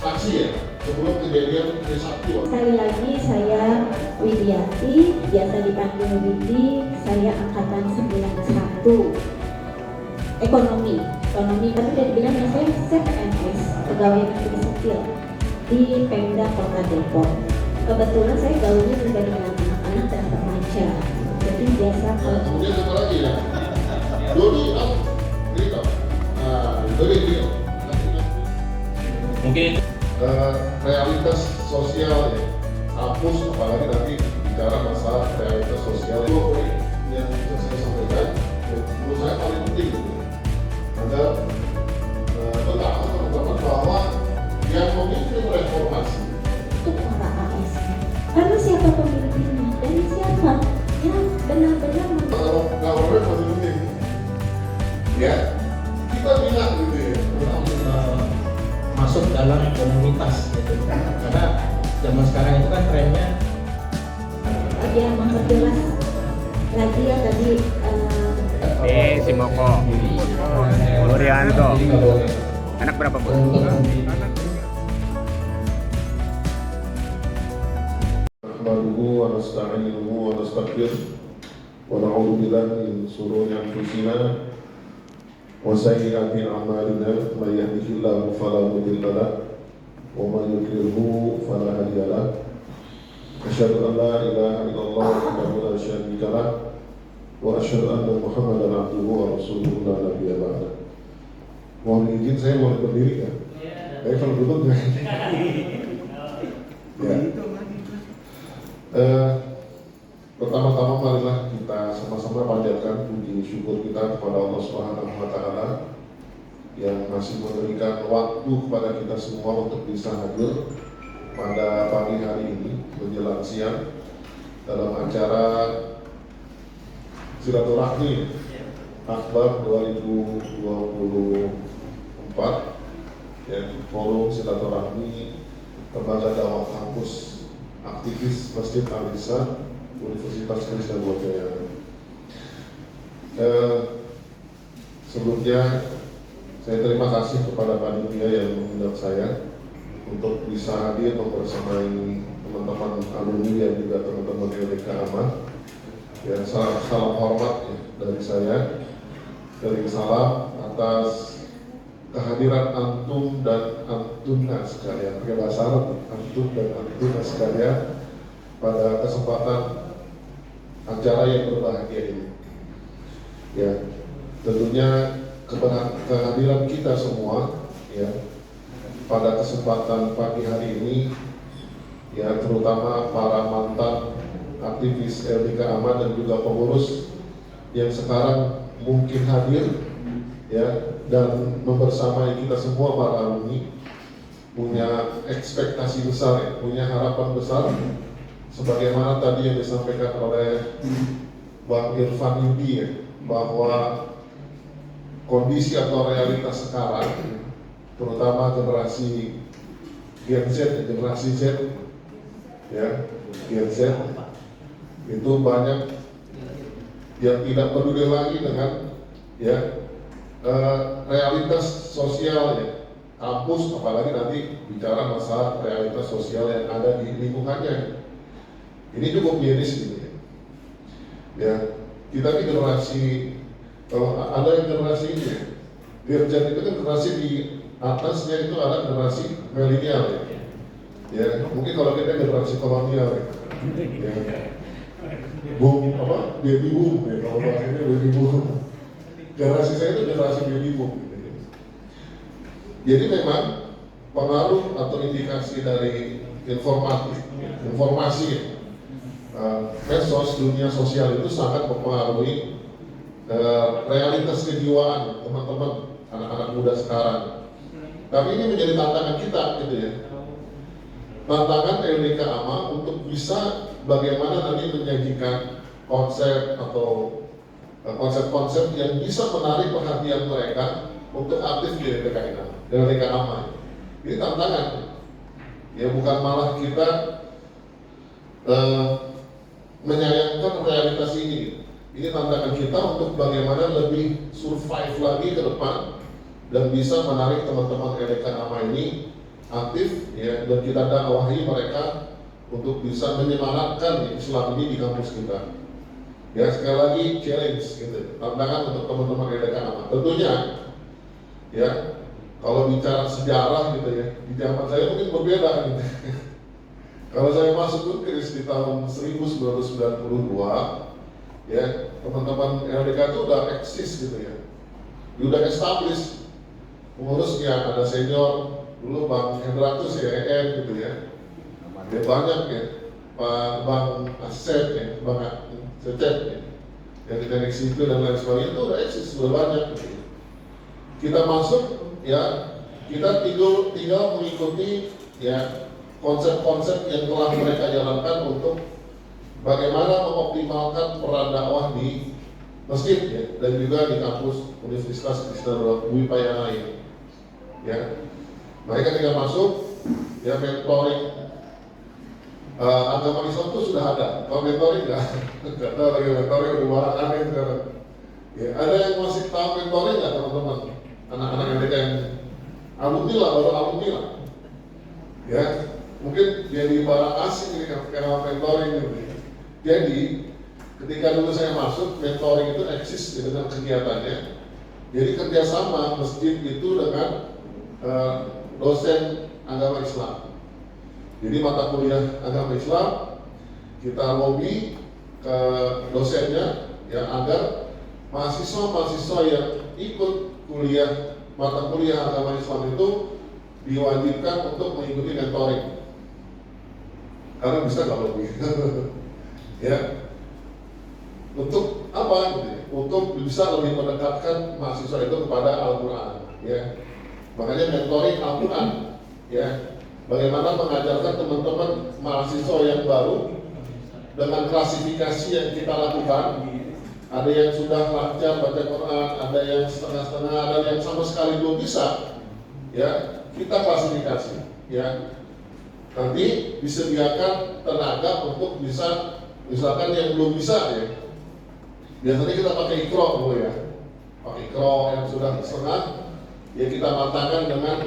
saksi ya sebelum kejadian Trisakti. Sekali lagi saya Widiati, biasa dipanggil Widi, saya angkatan 91 ekonomi, tapi dari bilang saya CPNS, pegawai negeri sipil di Pemda Kota Depok. Kebetulan saya gaulnya juga dengan anak-anak dan remaja, jadi biasa. Kemudian satu lagi ya, Dodi Rito, Dodi Rito. Mungkin realitas sosial ya, hapus apalagi nanti bicara masalah realitas sosial itu yang bisa saya sampaikan menurut saya paling penting agar betapa teman-teman bahwa yang memimpin reformasi Itu para ASN. Karena siapa pemimpinnya dan siapa yang benar-benar government masih penting ya, kita bilang gitu ya masuk dalam komunitas gitu. Karena zaman sekarang itu kan trennya dia memperjelas lagi ya tadi si Moko Urianto. Anak berapa, Bu? Nahmaduhu wa nasta'inuhu wa nastaghfiruh wa na'udzu billahi min shururi anfusina wa sayyiati a'malina may yahdihillahu fala mudilla lahu wa may yudlilhu fala hadiya lahu. Asyhadu an la ilaha illallah wahdahu la syarika lahu wa asyhadu anna Muhammadan abduhu wa rasuluhu la nabiyya ba'da. Mohon izin saya boleh berdiri ya? Tapi kalau duduk ya. Pertama-tama marilah kita sama-sama panjatkan puji syukur kita kepada Allah Subhanahu wa Ta'ala yang masih memberikan waktu kepada kita semua untuk bisa hadir pada pagi hari ini menjelang siang dalam acara silaturahmi Akbar 2024 ya, forum silaturahmi lembaga dakwah kampus aktivis Masjid Al-Ihsan Universitas Kristen Wijaya. Sebelumnya saya terima kasih kepada panitia yang mengundang saya untuk bisa hadir membersamai teman-teman alumni dan juga teman-teman LDK Aman. Ya, salam hormat ya, dari saya, dari salam atas kehadiran antum dan antuna sekalian, pakai bahasa Arab, antum dan antuna sekalian pada kesempatan acara yang berbahagia ini. Ya, tentunya kehadiran kita semua ya pada kesempatan pagi hari ini ya, terutama para mantan aktivis LDK Aman dan juga pengurus yang sekarang mungkin hadir ya dan membersamai kita semua para alumni, punya ekspektasi besar ya, punya harapan besar sebagaimana tadi yang disampaikan oleh Bang Irfan Yudi ya, bahwa kondisi atau realitas sekarang terutama generasi Gen Z, generasi Z ya, Gen Z itu banyak yang tidak peduli lagi dengan ya realitas sosial ya, kampus, apalagi nanti bicara masalah realitas sosial yang ada di lingkungannya. Ini cukup miris gitu ya. Ya, kita di generasi, kalau ada yang generasi ini ya, Dirjen itu kan generasi di atasnya itu ada generasi milenial ya. Ya, mungkin kalau kita generasi kolonial ya. Boom apa? Baby boom ya, kalau bahasanya baby boom. Generasi saya itu generasi baby boom gitu ya. Jadi memang pengaruh atau indikasi dari informasi ya, medsos, dunia sosial itu sangat mempengaruhi realitas kejiwaan teman-teman anak-anak muda sekarang. Tapi ini menjadi tantangan kita gitu ya, tantangan LDK AMA untuk bisa bagaimana nanti menyajikan konsep atau konsep-konsep yang bisa menarik perhatian mereka untuk aktif di LDK AMA. Ini tantangan ya, bukan malah kita menyayangkan realitas ini. Ini tantangan kita untuk bagaimana lebih survive lagi ke depan dan bisa menarik teman-teman LDK AMA ini aktif ya, dan kita dakwahi mereka untuk bisa menyemangatkan Islam ini di kampus kita. Ya, sekali lagi challenge gitu, tantangan untuk teman-teman Redakan Amal. Tentunya ya, kalau bicara sejarah gitu ya, di zaman saya mungkin berbeda gitu. Kalau saya masuk Unkris di tahun 1992, ya teman-teman LDK itu udah eksis gitu ya, udah established. Pengurusnya ada senior, dulu Bang Hendratus ya, gitu ya. Dia banyak ya, Pak Bang Asep ya, Bang Secep ya, yang di teknik sipil dan lain sebagainya itu udah eksis, sudah banyak gitu ya. Kita masuk ya, kita tinggal mengikuti ya konsep-konsep yang telah mereka jalankan untuk bagaimana mengoptimalkan peran dakwah di masjid ya, dan juga di kampus Universitas Kristen Bumi Payana ini. Ya, mereka ketika masuk ya mentoring agama Islam itu sudah ada. Kalau mentoring nggak tahu lagi, mentoring udah barang aneh sekarang. Ya, ada yang masih tahu mentoring nggak teman-teman? Anak-anak mereka yang alumni lah, baru alumni lah. Ya, mungkin jadi barang asing ini karena mentoring gitu. Jadi ketika dulu saya masuk, mentoring itu eksis dengan kegiatannya. Jadi kerjasama masjid itu dengan dosen agama Islam. Jadi mata kuliah agama Islam kita lobby ke dosennya ya, agar mahasiswa-mahasiswa yang ikut kuliah mata kuliah agama Islam itu diwajibkan untuk mengikuti mentoring. Karena bisa nggak lobby? Ya, untuk apa? Untuk bisa lebih mendekatkan mahasiswa itu kepada Al-Quran. Ya, makanya mentoring Al-Quran. Ya. Bagaimana mengajarkan teman-teman mahasiswa yang baru dengan klasifikasi yang kita lakukan. Ada yang sudah lancar baca Quran, ada yang setengah-setengah, ada yang sama sekali belum bisa. Ya, kita klasifikasi. Ya, nanti disediakan tenaga untuk bisa, misalkan yang belum bisa ya. Biasanya kita pakai ikro dulu ya, pakai ikro yang sudah setengah, ya kita matangkan dengan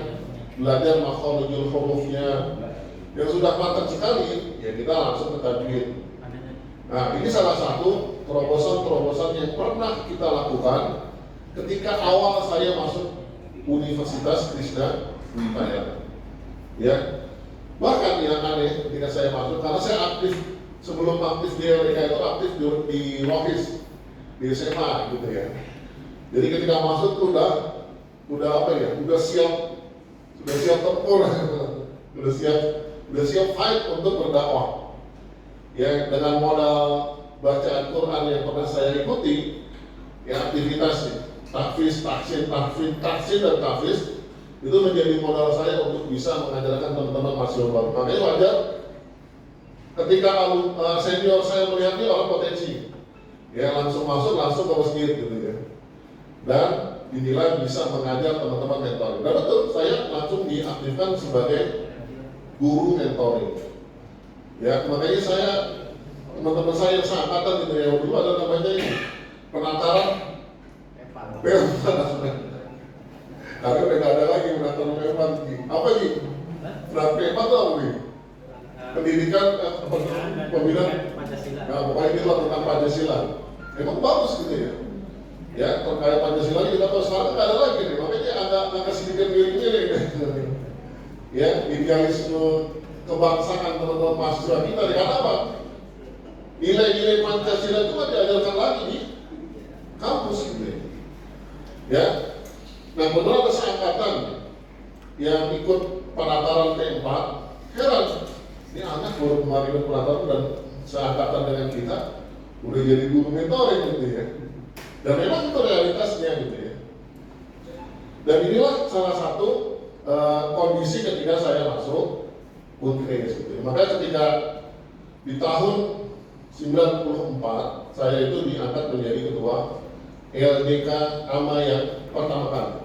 belajar makhrajul hurufnya. Yang sudah matang sekali, ya kita langsung ke tajwid. Nah, ini salah satu terobosan-terobosan yang pernah kita lakukan ketika awal saya masuk Universitas Krishna Bumi Payana. Ya, bahkan yang aneh ketika saya masuk, karena saya aktif sebelum aktif di LDK itu aktif di Rohis, di SMA gitu ya. Jadi ketika masuk tuh udah apa ya, udah siap tempur, udah siap fight untuk berdakwah. Ya, dengan modal bacaan Quran yang pernah saya ikuti, ya aktivitas tahfiz, taksin, dan tahfiz itu menjadi modal saya untuk bisa mengajarkan teman-teman mahasiswa baru. Makanya wajar ketika senior saya melihat ini orang potensi, ya langsung masuk langsung ke masjid gitu ya, dan dinilai bisa mengajar teman-teman mentoring. Dan betul, saya langsung diaktifkan sebagai guru mentoring. Ya, makanya saya, teman-teman saya yang seangkatan gitu ya, dulu ada namanya ini penataran karena udah gak ada lagi penataran P4. Apa sih? Penataran P4 itu apa nih? Pendidikan pembinaan Pancasila. Nah, pokoknya itu tentang Pancasila. Emang bagus gitu ya. Ya, terkait Pancasila kita tahu sekarang nggak ada lagi nih, makanya agak sedikit miring-miring. Ya, idealisme kebangsaan teman-teman mahasiswa kita, karena apa? Nilai-nilai Pancasila itu diajarkan lagi di kampus gitu. Ya, nah benar ada seangkatan yang ikut penataran P4, heran, ini anak baru kemarin penataran dan seangkatan dengan kita, udah jadi guru mentoring gitu ya. Dan memang itu realitasnya gitu ya. Dan inilah salah satu kondisi ketika saya masuk Unkris gitu ya. Makanya ketika di tahun 94 saya itu diangkat menjadi ketua LDK AMA yang pertama kali.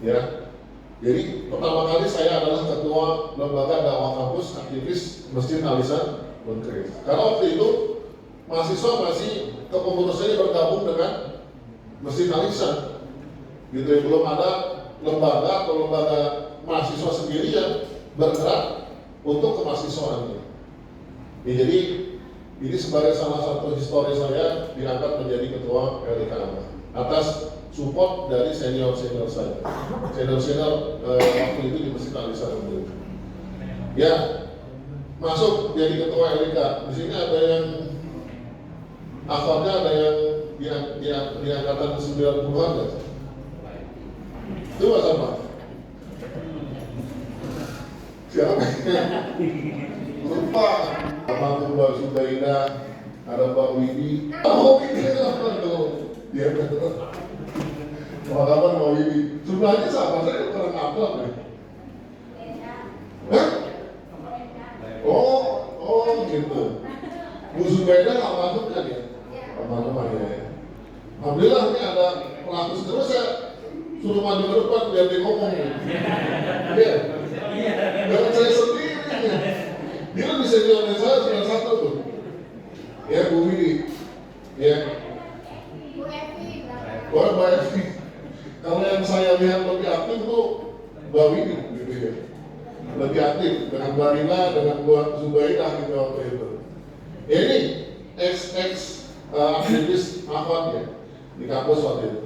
Ya. Jadi pertama kali saya adalah ketua lembaga dakwah kampus aktivis Masjid Al-Ihsan Unkris. Karena waktu itu mahasiswa masih kepengurusannya bergabung dengan Masjid Al-Ihsan gitu ya, belum ada lembaga atau lembaga mahasiswa sendiri yang bergerak untuk kemahasiswaannya. Ya, jadi ini sebagai salah satu histori saya diangkat menjadi ketua LDK atas support dari senior-senior saya. Senior-senior waktu itu di Masjid Al-Ihsan Unggul. Ya, masuk jadi ketua LDK. Di sini ada yang akhirnya ada yang di angkatan 90-an ya. Itu Mas apa? Siapa? Lupa. Apa Mbak Subaidah, ada Mbak Wibi. Oh, ini apa tuh? Dia betul. Apa kabar Mbak Wibi? Sebelahnya siapa? Saya kurang akrab ya. Hah? Oh gitu. Bu Subaidah nggak masuk kan ya? Teman-teman ya. Alhamdulillah ini ada pelaku terus saya suruh maju ke depan biar dia ngomong. Iya. Jangan saya sendiri. Dia kan bisa jawab saya sudah satu tuh. Ya Bu Widi. Ya. Wah Mbak Evi. Kalau yang saya lihat lebih aktif tuh Mbak Widi gitu ya. Lebih aktif dengan Mbak Rina, dengan Mbak Zubaidah gitu waktu itu. Ya ini aktivis Ahmad ya di kampus waktu itu.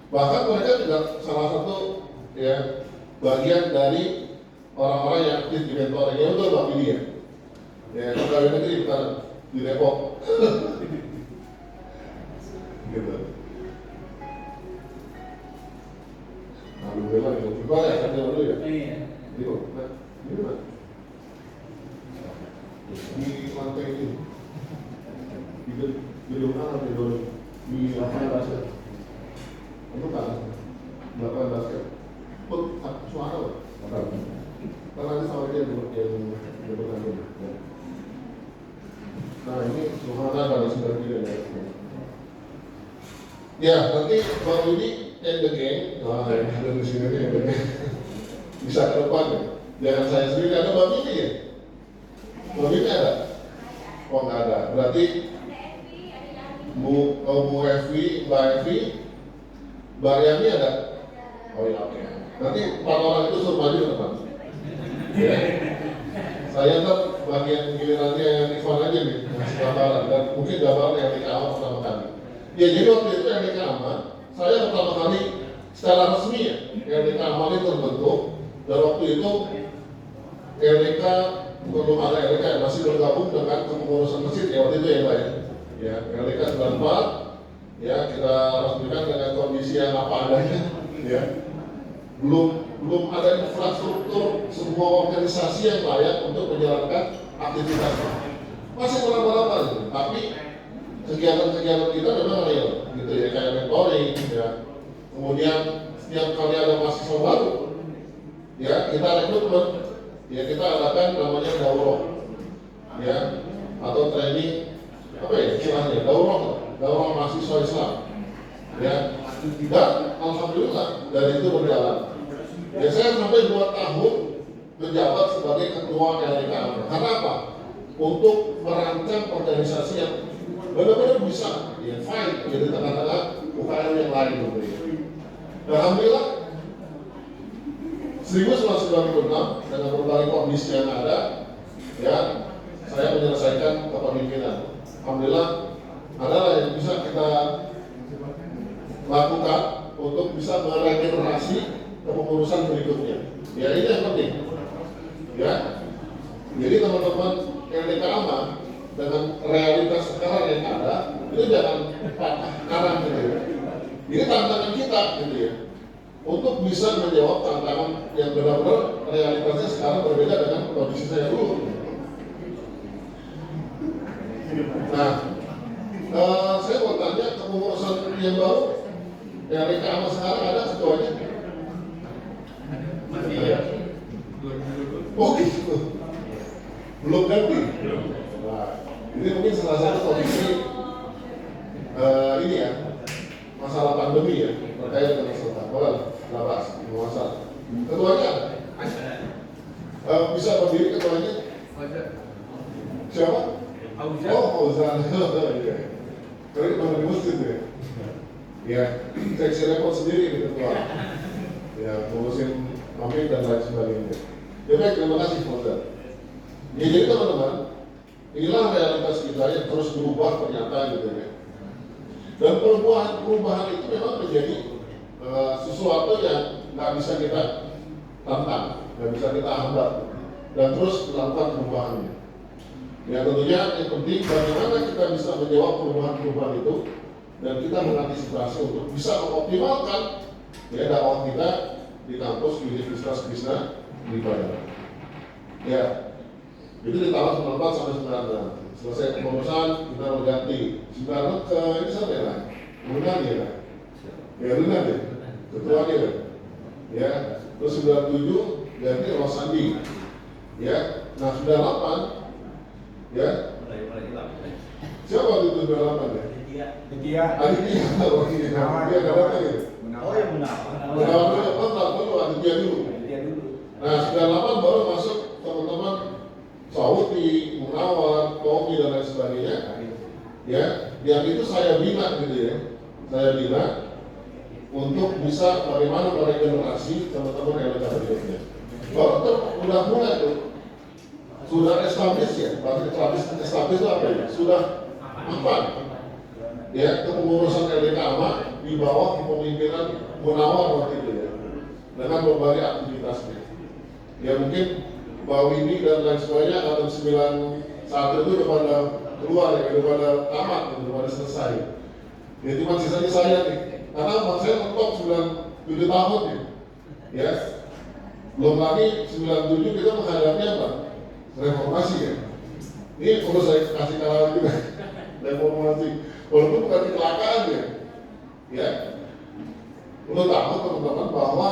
Bahkan mereka juga salah satu ya bagian dari orang-orang yang aktif di mentoring. Ya betul Mbak Widi ya. Ya pegawai negeri bukan di Depok. Gitu. Alhamdulillah ya. Coba ya, saya dulu ya. Iya. Di mana? Di lantai ini. Di gedung mana di gedung? Di lapangan basket. Itu kan lapangan basket. Suara loh. Karena nanti sama dia yang gedung. Nah ini Suhana pada sudah tidak ada. Ya nanti baru ini and the gang. Nah ini di sini nih and the gang. Bisa ke depan ya. Jangan saya sendiri ada Mbak Mimi ya. Mbak Mimi ada? Oh nggak ada. Berarti Bu Evi, Mbak Evi, Mbak Yani ada? Oh iya oke. Nanti 4 orang itu suruh maju ke depan. Ya. Saya tuh bagian gilirannya yang Ivan aja nih, ngasih gambaran dan mungkin gambaran yang DKA pertama kali. Ya jadi waktu itu yang DKA saya pertama kali secara resmi ya, yang DKA itu terbentuk dan waktu itu LDK belum ada LDK masih bergabung dengan kepengurusan masjid ya waktu itu ya Pak ya. Ya LDK 94 ya kita resmikan dengan kondisi yang apa adanya ya. Belum ada infrastruktur sebuah organisasi yang layak untuk menjalankan aktivitasnya. Masih meraba-raba gitu. Tapi kegiatan-kegiatan kita memang real gitu ya, kayak mentoring ya. Kemudian setiap kali ada mahasiswa baru ya kita rekrutmen ya kita adakan namanya daurah ya atau training apa ya istilahnya daurah mahasiswa Islam ya. Dan alhamdulillah dari itu berjalan. Ya saya sampai 2 tahun menjabat sebagai ketua LDK. Karena apa? Untuk merancang organisasi yang benar-benar bisa ya fight jadi tengah-tengah UKM yang lain gitu ya. Alhamdulillah 1996 dengan berbagai kondisi yang ada ya saya menyelesaikan kepemimpinan. Alhamdulillah adalah yang bisa kita lakukan untuk bisa meregenerasi kepengurusan berikutnya. Ya ini yang penting. Ya. Jadi teman-teman LDK AMA dengan realitas sekarang yang ada itu jangan patah karang gitu ya. Ini tantangan kita gitu ya. Untuk bisa menjawab tantangan yang benar-benar realitasnya sekarang berbeda dengan kondisi saya dulu. Nah, saya mau tanya kepengurusan yang baru LDK AMA sekarang ada ketuanya? Oh gitu. Belum ganti? Nah, ini mungkin salah satu kondisi ini ya masalah pandemi ya terkait dengan kesehatan. Lapas, masalah. Ketuanya bisa berdiri ketuanya? Siapa? Oh, Fauzan. Iya. Karena itu di masjid ya. Ya, seksi repot sendiri di ketua. Ya, ngurusin amin dan lain sebagainya. Ya baik, terima kasih Pak. Ya, jadi teman-teman, inilah realitas kita yang terus berubah ternyata gitu ya. Dan perubahan itu memang menjadi sesuatu yang nggak bisa kita tantang, nggak bisa kita hambat, dan terus melakukan perubahannya. Ya tentunya yang penting bagaimana kita bisa menjawab perubahan-perubahan itu dan kita mengantisipasi untuk bisa mengoptimalkan ya dakwah kita di kampus Universitas Krishna di Padang. Ya, itu di tahun 94 sampai 96. Selesai kepengurusan kita berganti. 96 ke ini siapa ya? Lunan ya kan? Ya Lunan ya, ketuanya kan? Ya, terus 97 ganti Rosandi. Ya, nah 98 ya. Siapa itu 98 ya? Aditya. Oh iya, dia ada apa ya? Oh ya Munawar. Munawar dulu, Aditya dulu. Nah 98 baru masuk teman-teman Saudi, Munawar, Tommy dan lain sebagainya. Ya, yang itu saya bina gitu ya. Saya bina untuk bisa bagaimana meregenerasi teman-teman yang ada di dunia. Baru udah mulai tuh. Sudah establis ya, establis itu apa ya? Sudah aman. Ya, kepengurusan LDK AMA di bawah kepemimpinan Munawar waktu itu ya, dengan berbagai aktivitasnya. Ya mungkin Mbak Winnie dan lain sebagainya tahun 91 itu udah pada keluar ya, udah pada tamat, udah pada selesai. Ya cuma sisanya saya nih, karena saya mentok 97 tahun ya. Belum lagi 97 kita menghadapi apa? Reformasi ya. Ini perlu saya kasih kalah juga. Reformasi, walaupun bukan kecelakaan ya. Perlu tahu teman-teman bahwa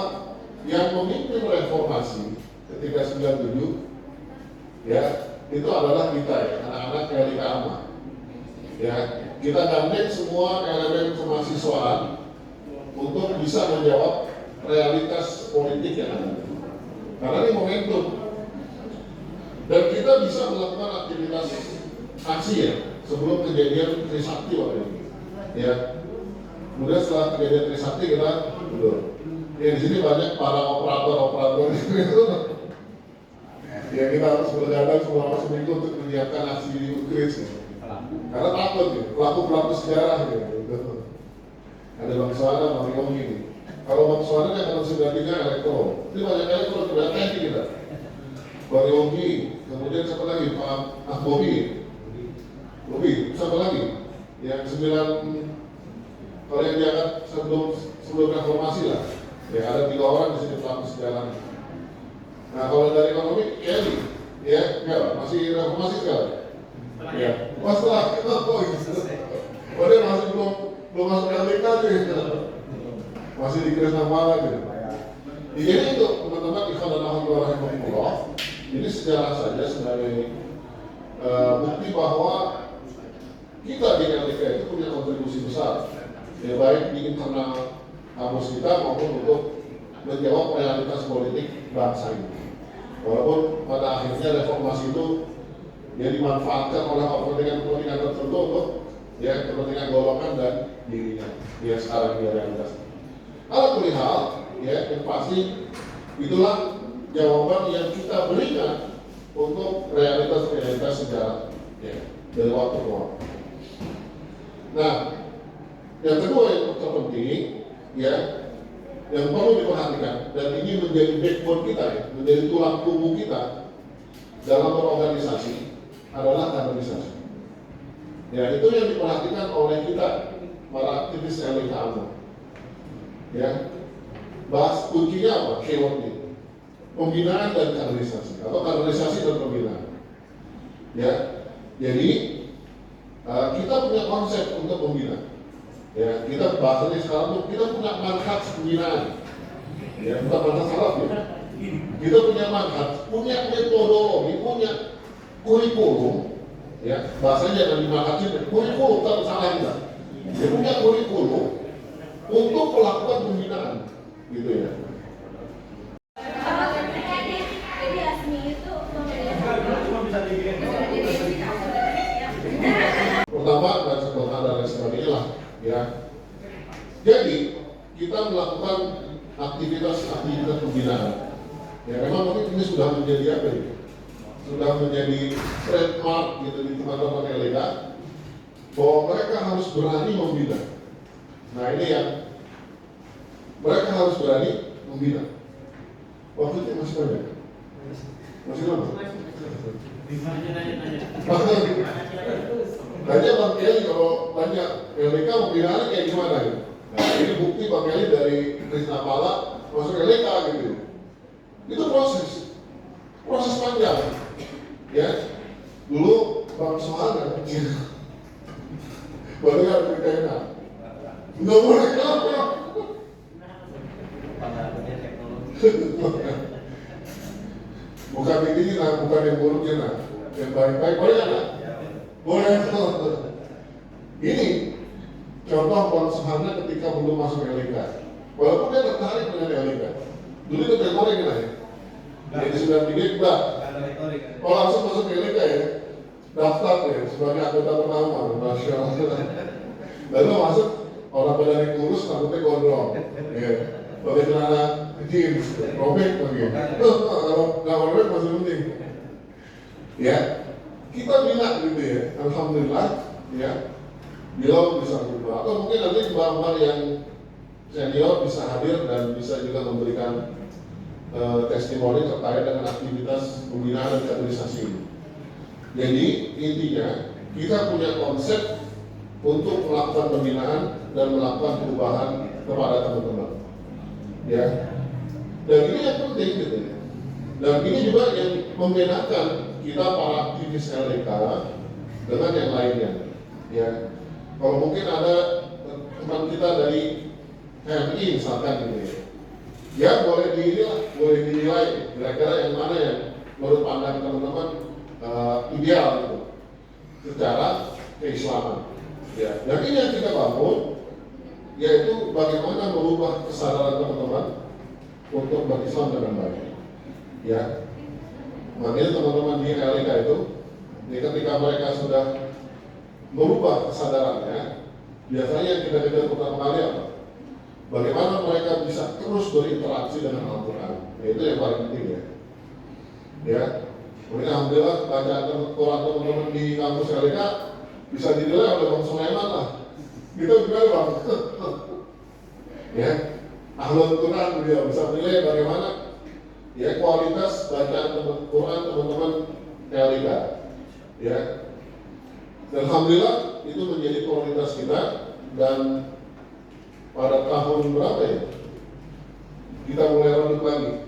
yang memimpin reformasi ketika 97 ya itu adalah kita ya, anak-anak LDK AMA. Ya, kita gandeng semua elemen kemahasiswaan untuk bisa menjawab realitas politik yang ada. Karena ini momentum. Dan kita bisa melakukan aktivitas aksi ya sebelum kejadian Trisakti waktu itu. Ya. Kemudian setelah kejadian Trisakti kita betul. Ya di sini banyak para operator itu. Ya kita harus bergadang selama seminggu untuk menyiapkan aksi di Ukraina. Karena takut ya, pelaku sejarah gitu. Ada Bang Suwana, Bang Yogi ini. Kalau Bang Suwana yang tahun 93 elektro, ini banyak elektro tidak teknik kita. Bang Yogi, kemudian siapa lagi? Pak Bobi, siapa lagi? Yang 9 kalau yang diangkat sebelum reformasi lah. Ya ada 3 orang di sini pelaku sejarah. Nah kalau dari ekonomi, Kelly, ya, masih reformasi sekali. Ya, setelah dia masih belum masuk LDK gitu. Masih di Krishna Mala gitu. Jadi itu teman-teman ikhwan dan akhwat rahimahullah, ini sejarah saja sebagai bukti bahwa kita di LDK itu punya kontribusi besar, ya baik di internal kampus kita maupun untuk menjawab realitas politik bangsa ini. Walaupun pada akhirnya reformasi itu ya dimanfaatkan oleh kepentingan tertentu untuk ya kepentingan golongan dan dirinya. Ya sekarang dia realitas. Kalau perihal ya yang pasti itulah jawaban yang kita berikan untuk realitas sejarah ya dari waktu ke waktu. Nah, yang kedua yang terpenting ya yang perlu diperhatikan dan ini menjadi backbone kita ya, menjadi tulang punggung kita dalam berorganisasi adalah kaderisasi. Ya itu yang diperhatikan oleh kita para aktivis LDK AMA. Ya, bahas kuncinya apa? Keywordnya pembinaan dan kaderisasi atau kaderisasi dan pembinaan. Ya, jadi kita punya konsep untuk membina. Ya, kita bahasanya sekarang tuh kita punya manhaj pembinaan. Ya, bukan manhaj salaf ya. Kita punya manhaj, punya metodologi, punya kurikulum. Ya, bahasanya jangan dimanhajin, kurikulum tak salah enggak. Dia punya kurikulum untuk melakukan pembinaan, gitu ya. Pertama, baca Quran dan lain sebagainya lah, ya. Jadi kita melakukan aktivitas pembinaan. Ya memang mungkin ini sudah menjadi apa ya? Sudah menjadi trademark gitu di teman-teman LK bahwa mereka harus berani membina. Nah ini yang mereka harus berani membina. Waktunya masih banyak? Masih lama? Tanya Bang Kelly kalau banyak LK membinanya kayak gimana ya? Nah ini bukti Bang Kelly dari Krisna Pala masuk LK gitu. Itu proses panjang. Ya, dulu Bang Sohana, baru nggak berkaitan, nggak boleh kenapa? Bukan ini lah, bukan yang buruknya lah, yang baik-baik boleh kan? Boleh. Ini contoh Bang Sohana ketika belum masuk LK, walaupun dia tertarik dengan LK, dulu itu tertarik kan ya? Jadi sudah tiga enggak. Oh langsung masuk ke LK ya, daftar ya sebagai anggota pertama, Masya Allah. Lalu masuk orang badannya kurus, rambutnya gondrong, ya, pakai celana jeans, robek lagi. Kalau nggak robek masih penting. Ya, kita bina gitu ya, alhamdulillah, ya. Beliau bisa berubah, atau mungkin nanti mbak-mbak yang senior bisa hadir dan bisa juga memberikan testimoni terkait dengan aktivitas pembinaan dan kaderisasi ini. Jadi intinya kita punya konsep untuk melakukan pembinaan dan melakukan perubahan kepada teman-teman. Ya, dan ini yang penting gitu ya. Dan ini juga yang membedakan kita para aktivis LDK dengan yang lainnya. Ya, kalau mungkin ada teman kita dari MI misalkan gitu ya. Ya boleh dinilai kira-kira yang mana yang menurut pandangan teman-teman ideal gitu secara keislaman. Ya, dan ini yang kita bangun, yaitu bagaimana merubah kesadaran teman-teman untuk berislam dengan baik. Ya, makanya teman-teman di LK itu, ketika mereka sudah merubah kesadarannya, biasanya yang kita kejar pertama kali apa? Bagaimana mereka bisa terus berinteraksi dengan Al-Quran, itu yang paling penting ya. Ya, kemudian alhamdulillah bacaan Quran teman-teman di kampus LK bisa dinilai oleh Bang Sulaiman lah. Gitu juga Bang. Ya, Ahlul Quran beliau bisa menilai bagaimana ya kualitas bacaan Quran teman-teman LK. Ya, dan alhamdulillah itu menjadi prioritas kita. Dan pada tahun berapa ya? Kita mulai runut lagi.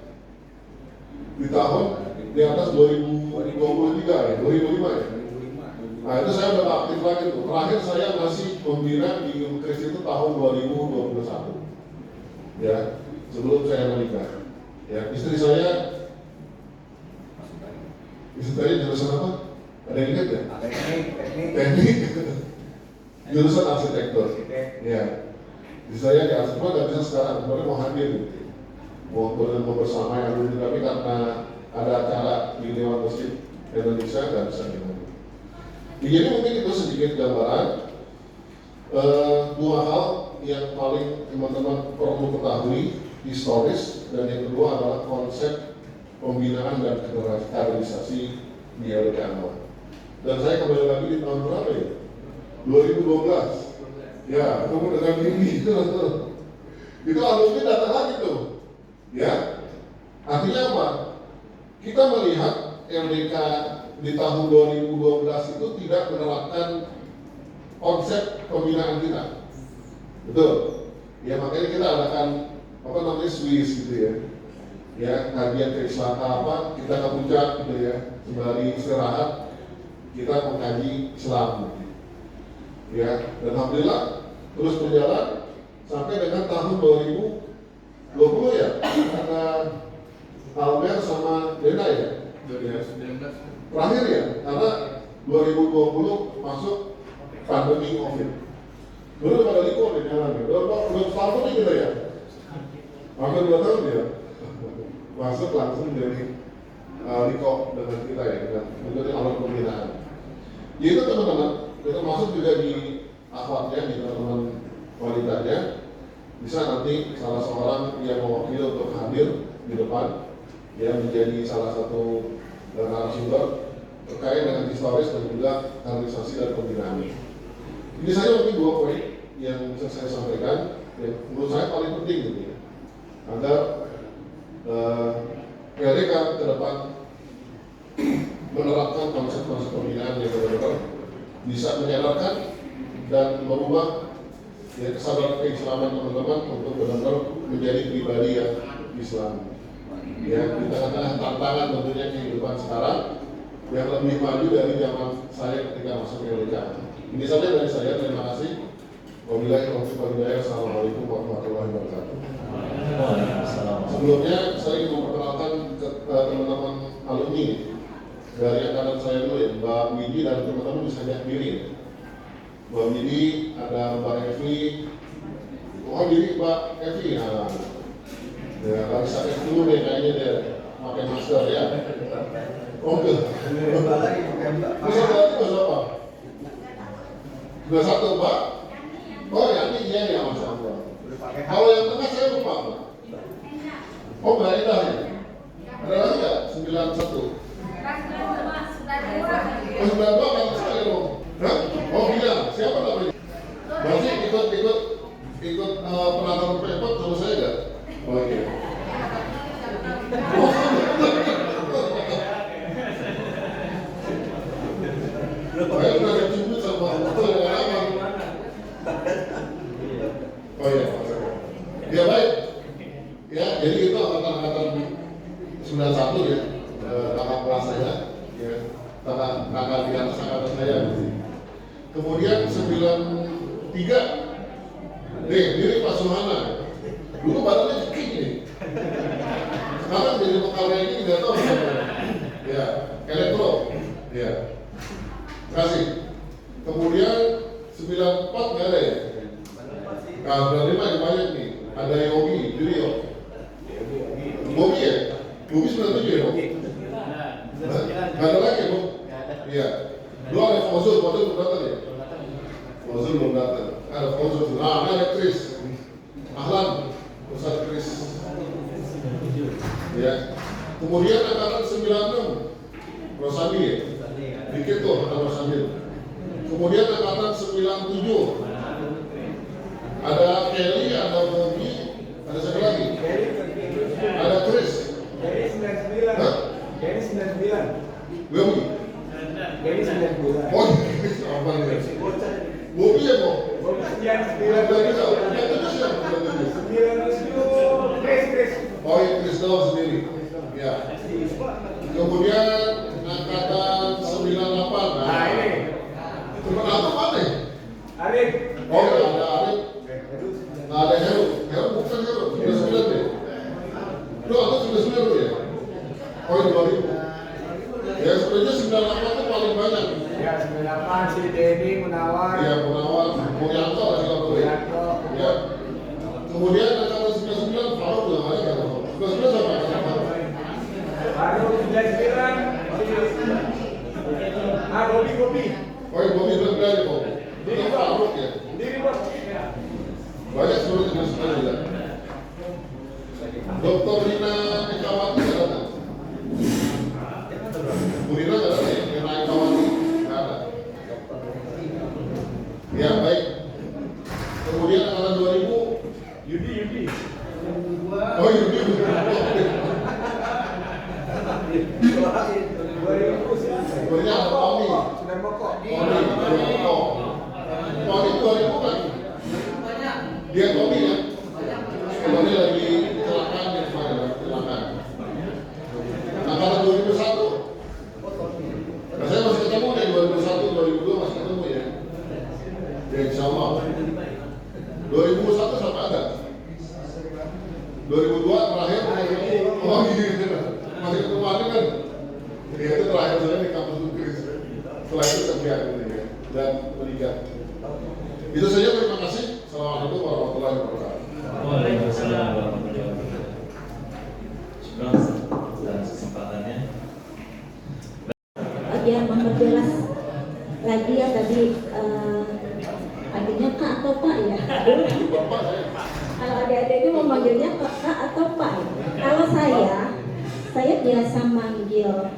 Di tahun di atas 2023 ya, 2005 ya. Nah itu saya udah aktif lagi tuh. Terakhir saya masih membina di Unkris itu tahun 2021. Ya, sebelum saya menikah. Ya, istri saya jurusan apa? Ada yang ingat ya? Teknik. Jurusan arsitektur. Ya. Di saya di Asma nggak bisa sekarang, sebenarnya mau hadir gitu. Mau bersama yang dulu, tapi karena ada acara di Dewan Masjid Indonesia nggak bisa hadir. Jadi mungkin itu sedikit gambaran dua hal yang paling teman-teman perlu ketahui, historis, dan yang kedua adalah konsep pembinaan dan kaderisasi di LK Anwar. Dan saya kembali lagi di tahun berapa ya? 2012. Ya, ketemu dengan ini. Itu alumni datang lagi tuh. Ya, artinya apa? Kita melihat LDK di tahun 2012 itu tidak menerapkan konsep pembinaan kita. Betul. Ya makanya kita adakan apa namanya Swiss gitu ya. Ya, kajian keislaman apa, kita ke puncak gitu ya. Sembari istirahat, kita mengkaji Islam. Ya, dan alhamdulillah terus berjalan sampai dengan tahun 2020 ya, karena Almer sama Dena ya, 2019 terakhir ya, karena 2020 masuk pandemi COVID. Dulu pada libur di jalan ya, belum tahun ini kita ya, hampir 2 tahun ya, masuk langsung jadi Liko dengan kita ya, dengan menjadi alat pembinaan. Jadi itu teman-teman, kita masuk juga di akhwatnya, di teman-teman wanitanya, bisa nanti salah seorang yang mewakili untuk hadir di depan ya menjadi salah satu narasumber terkait dengan historis dan juga kaderisasi dan pembinaan. Ini saja mungkin 2 poin yang bisa saya sampaikan yang menurut saya paling penting gitu ya, agar PLDK ke depan menerapkan konsep-konsep pembinaan yang benar-benar bisa menyadarkan dan merubah ya, kesadaran keislaman teman-teman untuk benar-benar menjadi pribadi yang Islam. Ya, di tengah-tengah tantangan tentunya kehidupan sekarang yang lebih maju dari zaman saya ketika masuk PLDK. Ini saja dari saya, terima kasih. Wabillahi taufiq wal hidayah. Assalamualaikum warahmatullahi wabarakatuh. Sebelumnya saya ingin memperkenalkan ke teman-teman alumni dari angkatan saya dulu ya, Mbak Widi dan teman-teman bisa lihat diri ya. Mbak Widi, ada Mbak Evi, diri Mbak Evi, nah, ya harus sakit dulu deh kayaknya dia pakai masker ya. Oke. Terus ada lagi bahasa apa? 21 Mbak. Oh ya ini iya ya Mas Allah. Kalau yang tengah saya lupa Mbak. Oh Mbak Indah ya. Ada lagi nggak? 91. Oh 92 kan sekali dong. Hah? Oh iya. Siapa namanya? Berarti ikut penanganan pepot sama saya nggak? Oh iya. Saya udah dicubit sama orang. Oh iya. Ya baik. Ya jadi itu angkatan 91 ya. Kakak kelas saya. Ya. Kakak di atas angkatan saya. Kemudian 93. Diri Pak Suhana. Dulu badannya jekik nih. Sekarang jadi pekarya ini tidak tahu siapa. Ya, elektro. Ya. Terima kasih. Kemudian 94 nggak ada ya? Nah, 95 yang banyak nih. Ada Yogi, Julio. Bobi ya? Bobi 97 ya, Bobi? Nggak ada lagi ya, Bu? Iya. Dulu ada Fozul belum datang ya? Fozul belum datang. Ada Fozul. Nah, ada Chris. Ahlan, Ustaz Chris. Ya. Kemudian angkatan 96, Rosandi ya? Dikit tuh, ada Rosandi. Kemudian angkatan 97, ada Kelly, ada Bobi, ada siapa lagi? Ada Chris. Dari 99. Hah? Dari 99. Bobi. Dari 99. Oh, Chris apa nih? Bobi ya, Bo? Bobi 99. Chris. Oh, iya, Chris doang sendiri. Ya. Kemudian angkatan 98. Nah ini. Teman apa mana? Arif. Oh, ada Arif. Ada Heru. Heru bukan Heru. 99 deh. Lu atau 99 lu ya? Oh, ini 2000. Ya sebenarnya 98 itu paling banyak. Ya 98 si Dedi Munawar. Ya, Munawar, Mulyanto lah kalau boleh. Ya. Kemudian angkatan 99 Faruk juga banyak kan? 99 sama angkatan Baru 99. Bobi. Oh, ya, Bobi belum berani, Bobi. Ini Faruk ya. Diri bos. Banyak seluruh jenis juga. Dokter Rina Ekawati nggak ada. Bu Rina nggak ada ya? Rina Ekawati nggak ada. Ya baik. Kemudian angkatan 2000 Yudi. Oh Yudi. 2000. Kemudian ada Tommy. Sudah pokok. Tommy 2000 kan? Dia Tommy ya? Tommy lagi kecelakaan ya kemarin, kecelakaan. Angkatan 2001. Nah, saya masih ketemu nih 2001, 2002 masih ketemu ya. Ya insya Allah. 2001 sama ada. 2002 terakhir. Oh gitu. Masih ketemu ada kan? Ya itu terakhir saya di kampus Unkris. Setelah itu sekian ini ya. Dan menikah. Itu saja, terima kasih. Assalamualaikum warahmatullahi wabarakatuh. Waalaikumsalam warahmatullahi wabarakatuh. Syukur atas kesempatannya. Biar memperjelas lagi ya tadi akhirnya kak atau pak ya. Bapak saya. Kalau adik-adik itu memanggilnya kak atau pak. Kalau saya saya biasa manggil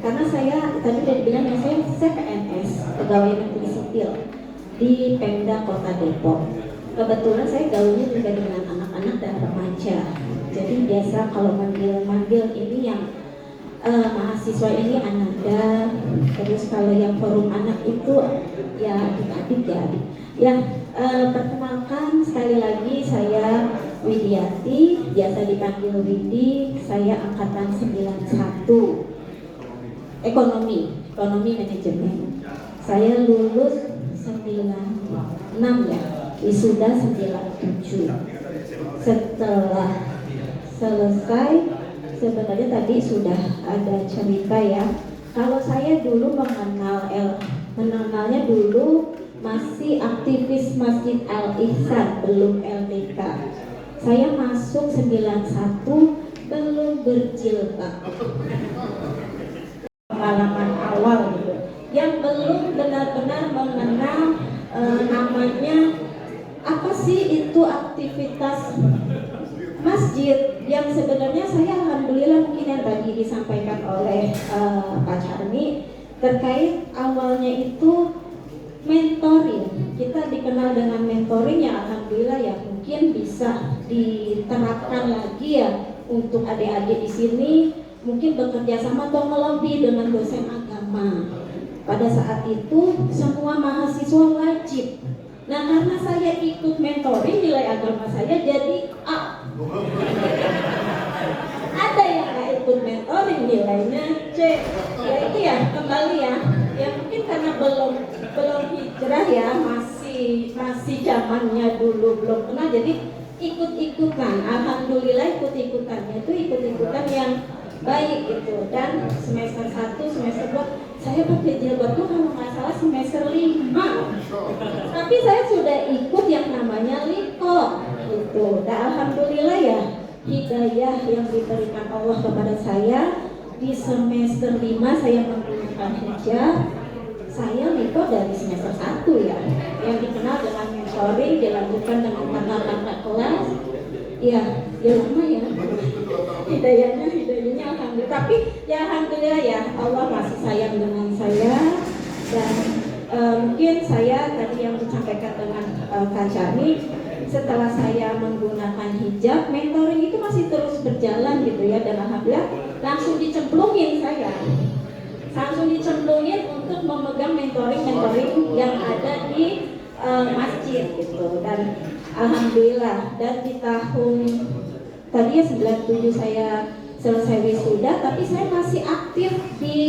karena saya tadi udah dibilang ya, saya CPNS, pegawai negeri sipil di Pemda Kota Depok. Kebetulan saya gaulnya juga dengan anak-anak dan remaja. Jadi biasa kalau manggil ini yang mahasiswa ini Ananda, terus kalau yang forum anak itu ya adik-adik ya. Ya, perkenalkan sekali lagi saya Widiati, biasa dipanggil Widi, saya angkatan 91. Ekonomi manajemen. Saya lulus 96 ya, wisuda 97. Setelah selesai, sebenarnya tadi sudah ada cerita ya. Kalau saya dulu mengenalnya dulu masih aktivis Masjid Al Ihsan, belum LDK. Saya masuk 91 belum berjilbab. Pengalaman awal gitu, yang belum benar-benar mengenal namanya apa sih itu aktivitas masjid, yang sebenarnya saya alhamdulillah mungkin yang tadi disampaikan oleh Pak Charmi terkait awalnya itu mentoring. Kita dikenal dengan mentoring yang alhamdulillah ya mungkin bisa diterapkan lagi ya untuk adik-adik di sini, mungkin bekerja sama atau melobi dengan dosen agama. Pada saat itu semua mahasiswa wajib. Nah, karena saya ikut mentoring, nilai agama saya jadi A. Ada yang nggak ikut mentoring, nilainya C. Ya itu ya kembali ya. Ya mungkin karena belum hijrah ya, masih zamannya dulu belum kenal, jadi ikut-ikutan. Alhamdulillah ikut-ikutannya itu ikut-ikutan yang baik gitu. Dan semester 1, semester 2 saya pakai jilbab tuh kalau nggak salah semester 5. Tapi saya sudah ikut yang namanya Liko gitu. Dan alhamdulillah ya hidayah yang diberikan Allah kepada saya di semester 5 saya menggunakan hijab. Saya Liko dari semester 1 ya, yang dikenal dengan mentoring, dilanjutkan dengan kakak-kakak kelas. Ya lama ya. Hidayahnya alhamdulillah. Tapi ya alhamdulillah ya Allah masih sayang dengan saya. Dan mungkin saya tadi yang disampaikan dengan Kak Chani, setelah saya menggunakan hijab, mentoring itu masih terus berjalan gitu ya. Dan alhamdulillah langsung dicemplungin saya. Langsung dicemplungin untuk memegang mentoring yang ada di masjid gitu. Dan alhamdulillah, dan di tahun tadi ya 97 saya selesai wisuda, tapi saya masih aktif di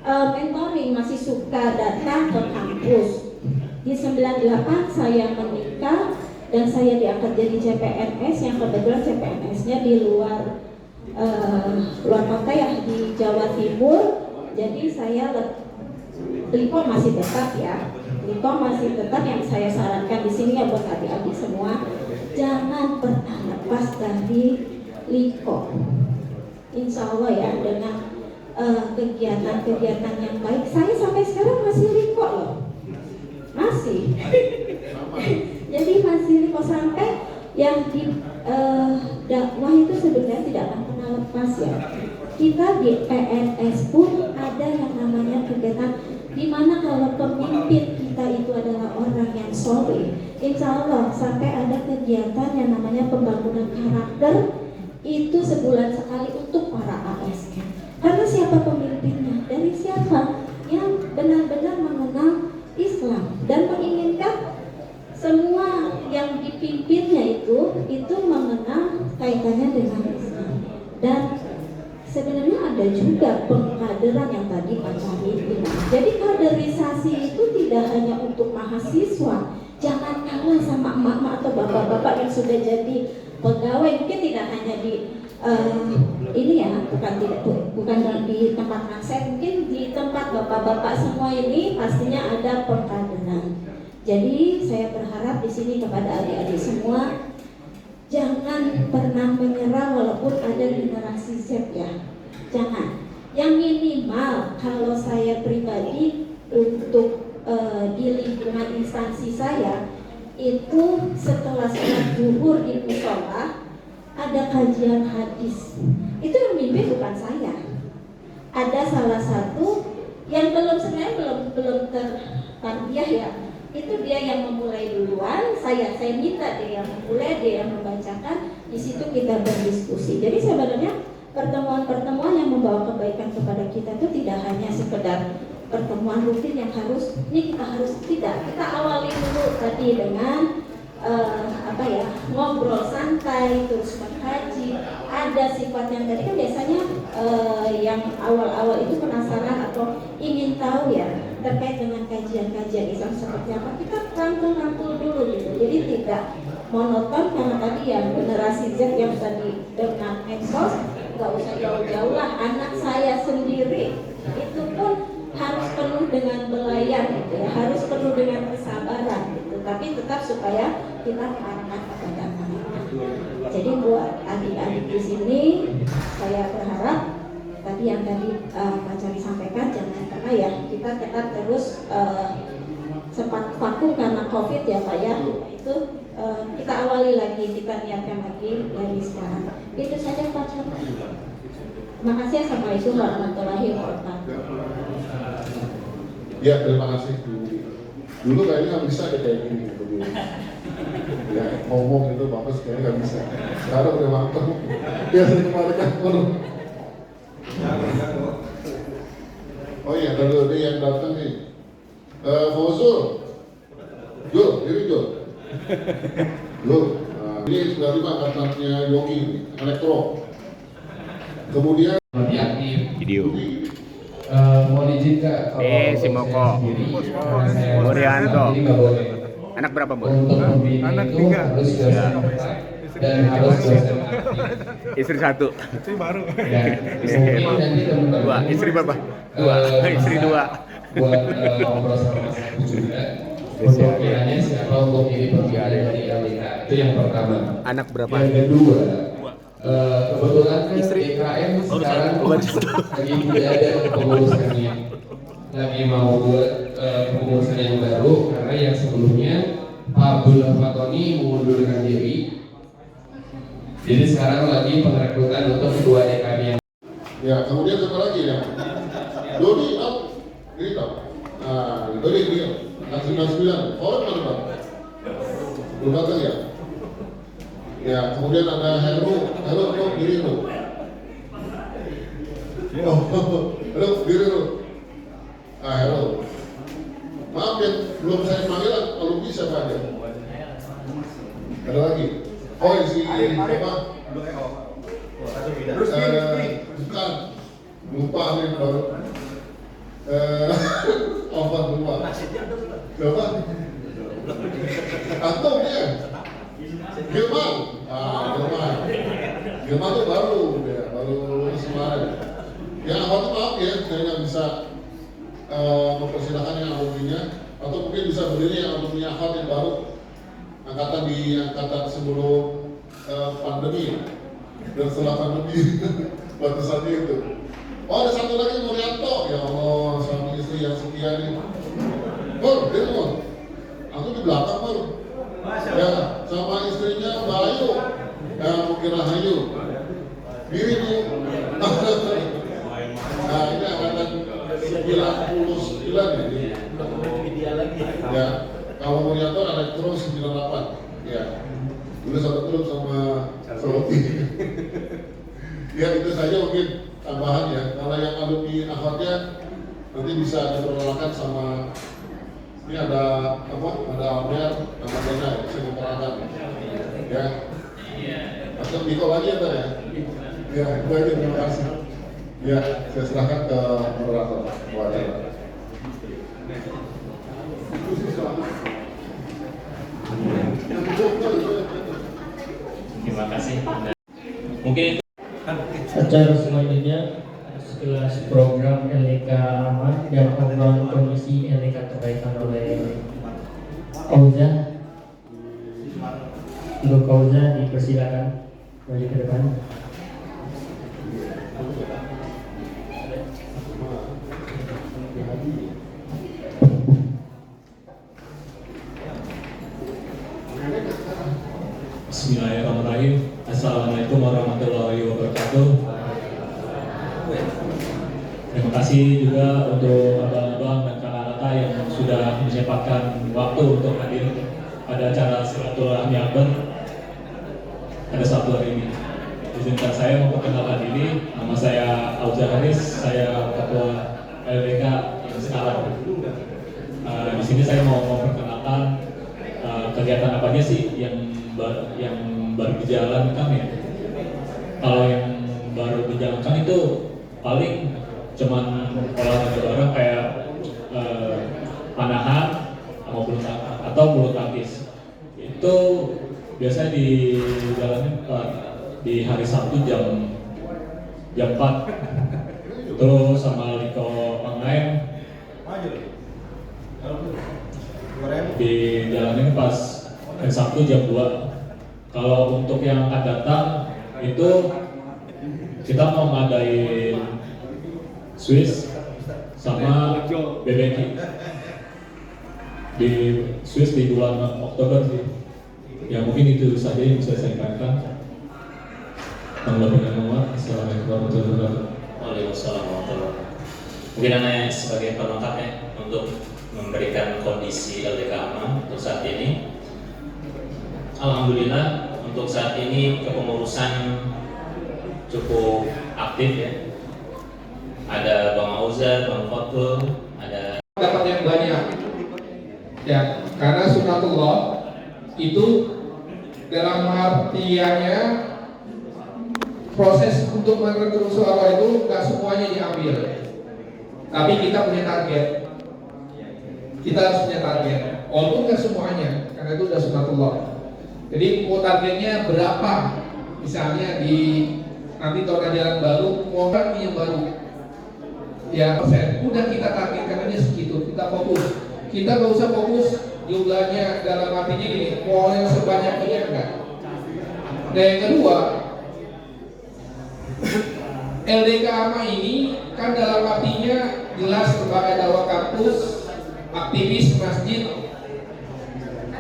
mentoring, masih suka datang ke kampus. Di 98 saya menikah dan saya diangkat jadi CPNS, yang kebetulan CPNS-nya di luar kota ya, di Jawa Timur. Jadi saya Liko masih tetap ya. Liko masih tetap. Yang saya sarankan di sini ya buat adik-adik semua, jangan pernah lepas dari Liko. Insya Allah ya, dengan kegiatan-kegiatan yang baik, saya sampai sekarang masih Liko loh, masih. Jadi masih Liko sampai yang di dakwah itu sebenarnya tidak akan pernah lepas ya. Kita di PNS pun ada yang namanya kegiatan di mana kalau pemimpin kita itu adalah orang yang soleh, insya Allah sampai ada kegiatan yang namanya pembangunan karakter itu sebulan sekali untuk para ASN. Karena siapa pemimpinnya? Dari siapa? Yang benar-benar mengenal Islam dan menginginkan semua yang dipimpinnya itu mengenal kaitannya dengan Islam. Dan sebenarnya ada juga pengkaderan yang tadi Pak Cari bilang. Jadi kaderisasi itu tidak hanya untuk mahasiswa. Jangan kalah sama emak-emak atau bapak-bapak yang sudah jadi pegawai. Mungkin tidak hanya di ini ya, bukan di tempat saya, mungkin di tempat bapak-bapak semua ini pastinya ada pengkaderan. Jadi saya berharap di sini kepada adik-adik semua, jangan pernah menyerah walaupun ada generasi Z ya. Jangan. Yang minimal kalau saya pribadi untuk di lingkungan instansi saya itu setelah sholat zuhur di musola ada kajian hadis. itu yang mimpin bukan saya. Ada salah satu yang sebenarnya belum tertarbiyah ya. Itu dia yang memulai duluan, saya minta dia yang memulai, dia yang membacakan. Di situ kita berdiskusi. Jadi sebenarnya pertemuan-pertemuan yang membawa kebaikan kepada kita itu tidak hanya sekedar pertemuan rutin yang kita harus tidak. Kita awali dulu tadi dengan ngobrol santai, terus mengkaji. Ada sifat yang tadi kan biasanya yang awal-awal itu penasaran atau ingin tahu ya terkait dengan kajian-kajian Islam seperti apa. Kita rangkul dulu gitu. Jadi tidak monoton karena tadi yang generasi Z yang tadi dengan medsos nggak usah jauh-jauh lah. Anak saya sendiri itu pun harus penuh dengan belayan gitu ya, harus penuh dengan kesabaran gitu. Tapi tetap supaya kita mengarahkan kepada anak-anak. Jadi buat adik-adik di sini saya berharap tadi yang Pak Cari sampaikan jangan karena ya kita terus sempat vakum karena COVID ya Pak ya. Itu kita awali lagi, kita niatkan lagi dari sekarang. Itu saja Pak Cari. Makasih. Assalamualaikum warahmatullahi wabarakatuh. Ya, terima kasih. Dulu kayaknya nggak bisa deh kayak gini gitu. Ya, ngomong itu bagus kayaknya nggak bisa. Sekarang udah mantap. Biasanya kemarin kan oh iya, ada yang datang nih. Fausul, Jul, ini Jul. Jul, ini sudah lima angkatannya Yogi, elektro. Kemudian lebih aktif Video. mohon izin Kak kalau Si Moko. saya Murianto. jadi nggak boleh Anak berapa, Bu? untuk pembina itu harus dosen dan harus dosen aktif Istri satu. dan mungkin nanti teman-teman Dua. Istri berapa? Dua. Istri bisa dua. buat ngobrol sama Mas Agus juga untuk kiranya siapa untuk jadi pembina dari LDK itu yang pertama. Anak berapa? Yang kedua, kebetulan kan Istri? DKM sekarang lagi tidak ada pengurusannya, lagi mau buat pengurusan yang baru karena yang sebelumnya Pak Abdullah Fatoni mengundurkan diri. Jadi sekarang lagi perekrutan untuk kedua DKM yang ya, kemudian satu lagi ya. Dodi, ini tau. Nah, Dodi dia. Anak 99. Orang mana Bang? Belum datang ya? Ya, kemudian ada Heru. Heru, diri lu. Oh, Heru, diri lu. Heru. Maaf ya, belum saya panggil, kalau bisa Pak aja. Ada lagi? Oh, si apa? Bukan, lupa nih baru. Apa lupa? Siapa? Antum ya? Gilman. Gilman itu baru lulus kemarin. Ya awal itu maaf ya, saya nggak bisa mempersilahkan yang alumninya, atau mungkin bisa berdiri yang alumni akad yang baru angkatan sebelum pandemi dan setelah pandemi batasannya itu. Oh, ada satu lagi Murianto, ya Allah, suami istri yang setia nih. Pur, dia tuh, aku di belakang Pur. Ya, sama istrinya Mbak Ayu, ya mungkin Rahayu. Diri tuh. Nah, ini angkatan 99 ya. Ya, kalau Murianto elektro 98. Ya, dulu satu klub sama Roti. Ya, itu saja mungkin tambahan ya. Kalau yang alumni akhwatnya nanti bisa diperkenalkan sama ini ada apa? Ada Almer, nama Dena, bisa diperkenalkan. Ya. Atau Biko lagi ya Pak ya? Ya, itu aja, terima kasih. Ya, saya serahkan ke moderator wawancara. Terima kasih. Mungkin itu Acara selanjutnya sekelas program LDK Aman dan program komisi LDK terkaitan oleh Kauza. Untuk Kauza dipersilakan maju ke depan. Bismillahirrahmanirrahim. Assalamualaikum warahmatullahi wabarakatuh. Terima kasih juga untuk abang-abang dan kakak-kakak yang sudah menyempatkan waktu untuk hadir pada acara silaturahmi Akbar pada Sabtu hari ini. Izinkan saya memperkenalkan diri, nama saya Auza Haris, saya Ketua LBK yang sekarang. Di sini saya mau memperkenalkan kegiatan apa aja sih yang baru dijalankan ya. Kalau yang baru dijalankan itu paling cuman olahraga bareng kayak panahan atau bulu tangkis. Itu biasanya dijalanin di hari Sabtu jam 4. Terus sama Liko online dijalanin pas hari Sabtu jam 2. Kalau untuk yang akan datang itu kita mau ngadain Swiss sama BBQ di Swiss di bulan Oktober sih. Ya mungkin itu saja yang bisa saya katakan. Assalamualaikum warahmatullahi wabarakatuh. Waalaikumsalam warahmatullahi wabarakatuh. Mungkin Anda sebagai penonton ya untuk memberikan kondisi LDK AMA untuk saat ini. Alhamdulillah untuk saat ini kepengurusan cukup aktif ya. Ada Bang Auza, Bang Fatul, ada dapat yang banyak ya, karena sunatullah itu dalam artiannya proses untuk merekrut suara itu gak semuanya diambil, tapi kita punya target, kita harus punya target walaupun gak semuanya, karena itu udah sunatullah. Jadi mau targetnya berapa, misalnya di nanti tahun ajaran baru mau yang baru ya persen, udah kita targetkan aja segitu, kita fokus. Kita gak usah fokus jumlahnya, dalam artinya gini, mau yang sebanyaknya enggak. Dan yang kedua, LDK AMA ini kan dalam artinya jelas sebagai dakwah kampus, aktivis masjid,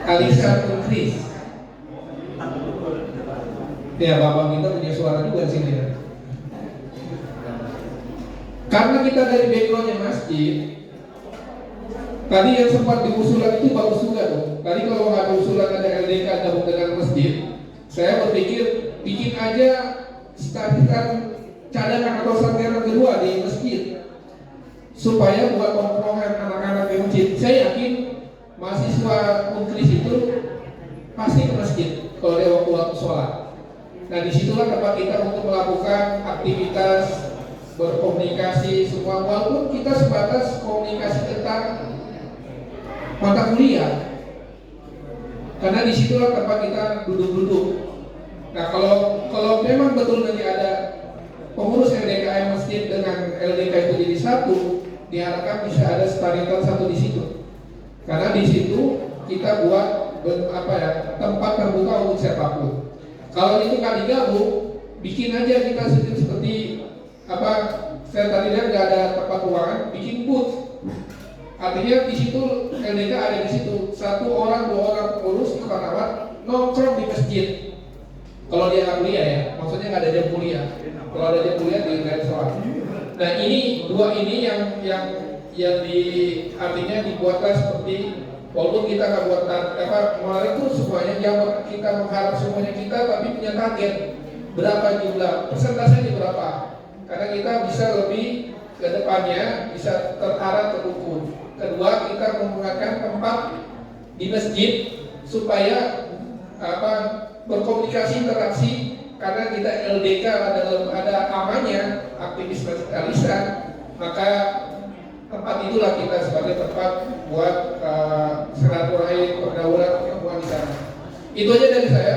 Kalisan Unkris. Ya bapak kita punya suara juga di sini ya. Karena kita dari backgroundnya masjid, tadi yang sempat diusulan itu bagus juga tuh. Tadi kalau nggak ada usulan ada LDK gabung dengan masjid, saya berpikir bikin aja stadikan cadangan atau santeran kedua di masjid, supaya buat tongkrongan anak-anak di masjid. Saya yakin mahasiswa Unkris itu pasti ke masjid kalau dia waktu sholat. Nah disitulah tempat kita untuk melakukan aktivitas berkomunikasi semua, walaupun kita sebatas komunikasi tentang mata kuliah, karena disitulah tempat kita duduk-duduk. Nah kalau memang betul nanti ada pengurus LDKM masjid dengan LDK itu jadi satu, diharapkan bisa ada stadion satu di situ, karena di situ kita buat tempat terbuka untuk siapapun. Kalau itu nggak digabung, bikin aja kita seperti saya tadi lihat nggak ada tempat ruangan, bikin booth. Artinya di situ LDK ada di situ, 1 orang 2 orang pengurus itu kawan nongkrong di masjid. Kalau dia nggak kuliah ya, maksudnya nggak ada jam kuliah. Kalau ada jam kuliah di lain sholat. Nah ini 2 ini yang artinya dibuatkan seperti, walaupun kita nggak buat kemarin itu semuanya jangan kita mengharap semuanya kita, tapi punya target berapa jumlah persentasenya berapa. Karena kita bisa lebih ke depannya, bisa terarah terukur. Kedua, kita menggunakan tempat di masjid supaya berkomunikasi interaksi, karena kita LDK ada amanya aktivis masjid Alisan, maka tempat itulah kita sebagai tempat buat silaturahmi pergaulan pertemuan di sana. Itu aja dari saya.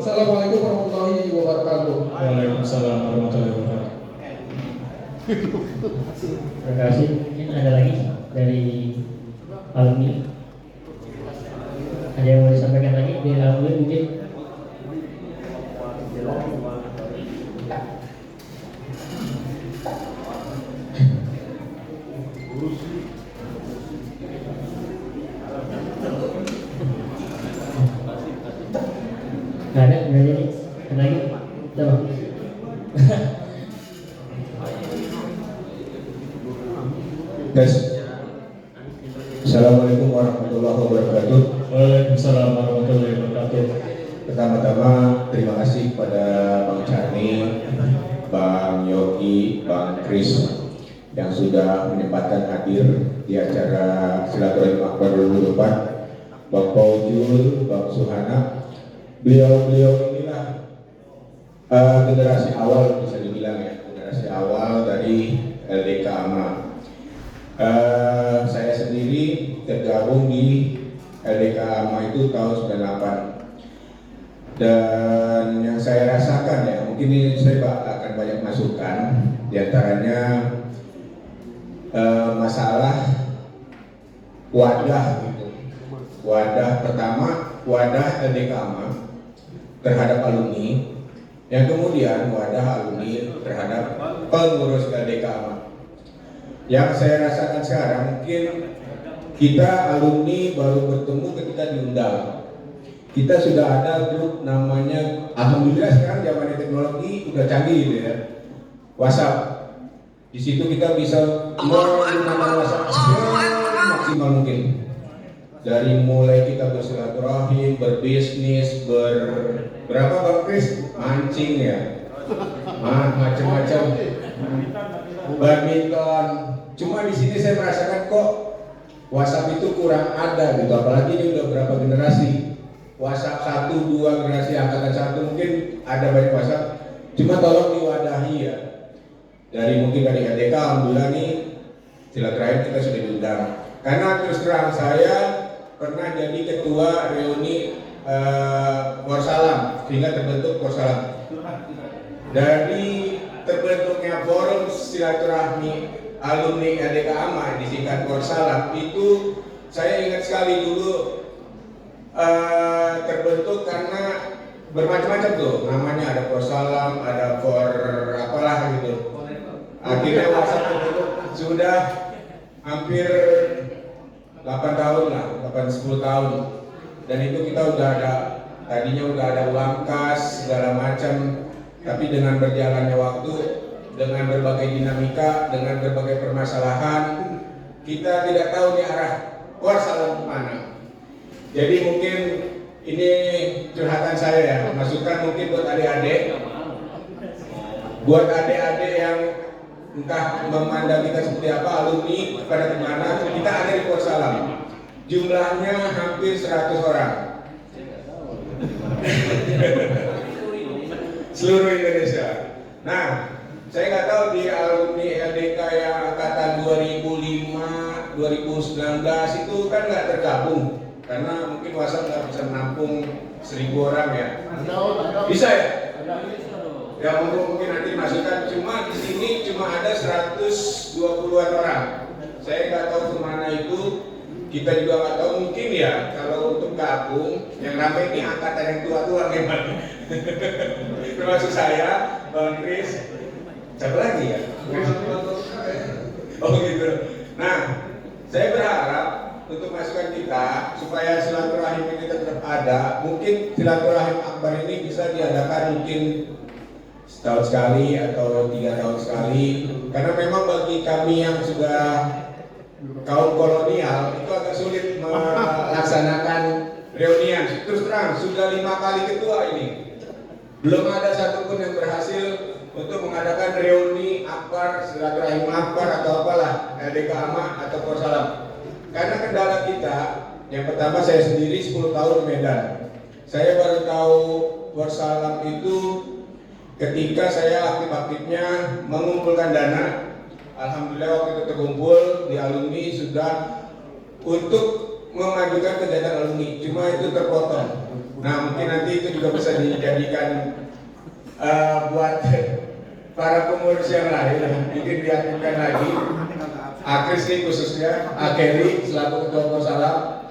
Assalamualaikum warahmatullahi wabarakatuh. Waalaikumsalam warahmatullahi wabarakatuh. Terima kasih. Mungkin ada lagi dari alumni. Ada yang mau disampaikan lagi dari alumni mungkin? Nggak ada jadi. Ada lagi? Coba. Tes. Assalamualaikum warahmatullahi wabarakatuh. Waalaikumsalam warahmatullahi wabarakatuh. Pertama-tama terima kasih kepada Bang Carni, Bang Yogi, Bang Kris yang sudah menyempatkan hadir di acara silaturahmi akbar 2024. Bang Paujul, Bang Suhana, beliau inilah generasi awal, bisa dibilang ya, generasi awal dari LDK AMA. Saya sendiri tergabung di LDK AMA itu tahun 98, dan yang saya rasakan ya, mungkin ini saya akan banyak masukan, diantaranya masalah wadah gitu. Wadah pertama, wadah LDK AMA terhadap alumni, yang kemudian wadah alumni terhadap pengurus LDK AMA. Yang saya rasakan sekarang, mungkin kita alumni baru bertemu ketika diundang. Kita sudah ada grup namanya, alhamdulillah sekarang zaman teknologi udah canggih gitu ya, WhatsApp. Di situ kita bisa menggunakan WhatsApp maksimal mungkin. Dari mulai kita bersilaturahim, berbisnis, berapa Bang Kris? Mancing ya, macam-macam, badminton. Cuma di sini saya merasakan kok WhatsApp itu kurang ada gitu, apalagi ini udah berapa generasi. WhatsApp 1, 2 generasi angkatan 1 mungkin ada banyak WhatsApp. Cuma tolong diwadahi ya. Mungkin dari LDK, alhamdulillah nih silaturahim kita sudah diundang. Karena terus terang saya pernah jadi ketua reuni Korsalam, sehingga terbentuk Korsalam. Dari terbentuknya forum silaturahmi alumni LDK AMA disingkat Korsalam itu, saya ingat sekali dulu terbentuk karena bermacam-macam tuh namanya, ada Korsalam, ada apalah gitu. Akhirnya WhatsApp terbentuk sudah hampir 8 tahun lah, 8-10 tahun, dan itu kita udah ada, tadinya udah ada uang kas segala macam, tapi dengan berjalannya waktu, dengan berbagai dinamika, dengan berbagai permasalahan, kita tidak tahu nih arah Korsalam kemana. Jadi mungkin ini curhatan saya ya, masukan mungkin buat adik-adik, yang entah memandang kita seperti apa, alumni pada kemana, kita ada di Korsalam. Jumlahnya hampir 100 orang. Seluruh Indonesia. Nah, saya nggak tahu di alumni LDK yang angkatan 2005, 2019 itu kan nggak tergabung. Karena mungkin WhatsApp nggak bisa menampung 1000 orang ya. Bisa ya? Ya mungkin nanti masukkan, cuma di sini cuma ada 120-an orang. Saya nggak tahu kemana itu, kita juga nggak tahu, mungkin ya kalau untuk gabung yang ramai ini angkatan yang tua-tua memang. Termasuk saya, Bang Kris, siapa lagi ya? Oh gitu. Nah, saya berharap untuk masukan kita supaya silaturahim ini tetap ada. Mungkin silaturahim akbar ini bisa diadakan mungkin setahun sekali atau 3 tahun sekali, karena memang bagi kami yang sudah kaum kolonial itu agak sulit melaksanakan reunian. Terus terang sudah 5 kali ketua ini, belum ada satupun yang berhasil untuk mengadakan reuni akbar, silaturahim akbar atau apalah LDK AMA atau Korsalam. Karena kendala kita, yang pertama saya sendiri 10 tahun di Medan. Saya baru tahu Korsalam itu ketika saya aktif-aktifnya mengumpulkan dana. Alhamdulillah waktu itu terkumpul di alumni sudah untuk memajukan kegiatan alumni, cuma itu terpotong. Nah mungkin nanti itu juga bisa dijadikan buat para pengurus yang lain, mungkin diaktifkan lagi. Akris ini khususnya, Akeli selaku ketua Korsalam,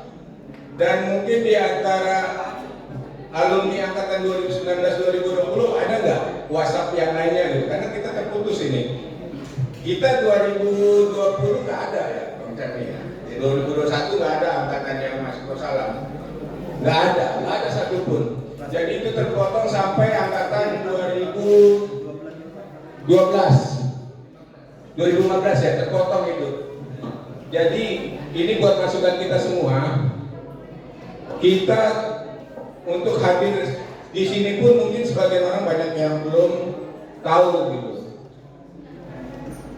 dan mungkin di antara alumni angkatan 2019-2020 ada nggak WhatsApp yang lainnya gitu? Karena kita terputus ini. Kita 2020 nggak ada ya, Bang Carni ya. 2021 nggak ada angkatan yang masuk Korsalam, nggak ada satupun. Jadi itu terpotong sampai angkatan 2015 ya, terpotong itu. Jadi ini buat masukan kita semua. Kita untuk hadir di sini pun mungkin sebagian orang banyak yang belum tahu gitu.